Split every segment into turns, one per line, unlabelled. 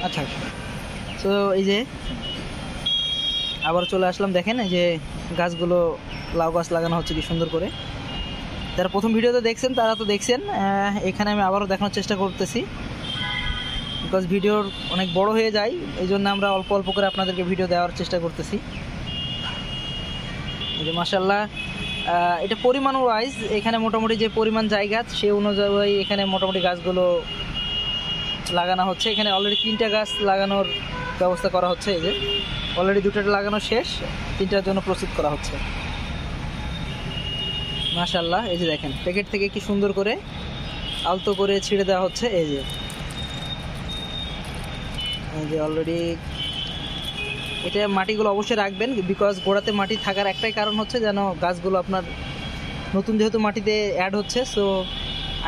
আচ্ছা, তো এই যে আবার চলে আসলাম, দেখেন এই যে গাছগুলো, লাউ গাছ লাগানো হচ্ছে কি সুন্দর করে। যারা প্রথম ভিডিওতে দেখছেন তারা তো দেখছেন, এখানে আমি আবারও দেখানোর চেষ্টা করতেছি, বিকজ ভিডিওর অনেক বড় হয়ে যায়, এই জন্য আমরা অল্প অল্প করে আপনাদেরকে ভিডিও দেওয়ার চেষ্টা করতেছি। এই যে মাশাআল্লাহ, এটা পরিমাণ ওয়াইজ এখানে মোটামুটি যে পরিমাণ জায়গা সে অনুযায়ী এখানে মোটামুটি গাছগুলো লাগানো হচ্ছে। এখানে অলরেডি 3টা গাছ লাগানোর ব্যবস্থা করা হচ্ছে। এই যে অলরেডি 2টা লাগানো শেষ, 3টার জন্য প্রস্তুত করা হচ্ছে। মাশাআল্লাহ, এই যে দেখেন প্যাকেট থেকে কি সুন্দর করে আলতো করে ছিঁড়ে দেওয়া হচ্ছে। এই যে অলরেডি এটা মাটিগুলো অবশ্যই রাখবেন, বিকজ গোড়াতে মাটি থাকার একটাই কারণ হচ্ছে যেন গাছগুলো আপনার নতুন যেহেতু মাটিতে অ্যাড হচ্ছে, সো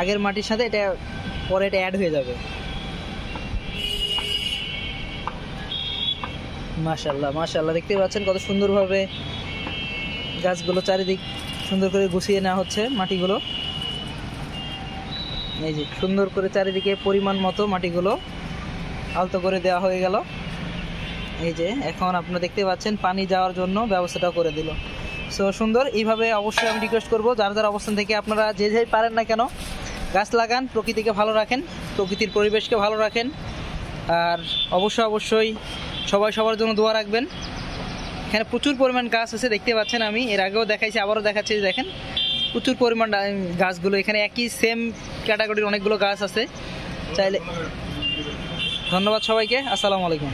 আগের মাটির সাথে এটা পরে এটা অ্যাড হয়ে যাবে। মাশাআল্লাহ মাশাআল্লাহ, দেখতে পাচ্ছেন কত সুন্দরভাবে গাছগুলো চারিদিক সুন্দর করে গুছিয়ে নেওয়া হচ্ছে মাটিগুলো। এই যে সুন্দর করে চারিদিকে পরিমাণ মতো মাটিগুলো আলতো করে দেওয়া হয়ে গেল। এই যে এখন আপনারা দেখতে পাচ্ছেন পানি যাওয়ার জন্য ব্যবস্থাটাও করে দিল। সো সুন্দর, এইভাবে অবশ্যই আমি রিকোয়েস্ট করবো যার যার অবস্থান থেকে আপনারা যে যেই পারেন না কেন গাছ লাগান, প্রকৃতিকে ভালো রাখেন, প্রকৃতির পরিবেশকে ভালো রাখেন, আর অবশ্যই সবাই সবার জন্য দোয়া রাখবেন। এখানে প্রচুর পরিমাণ গাছ আছে, দেখতে পাচ্ছেন, আমি এর আগেও দেখাইছি, আবারও দেখাচ্ছি। দেখেন প্রচুর পরিমাণ গাছগুলো এখানে একই সেম ক্যাটাগরির অনেকগুলো গাছ আছে চাইলে। ধন্যবাদ সবাইকে, আসসালামু আলাইকুম।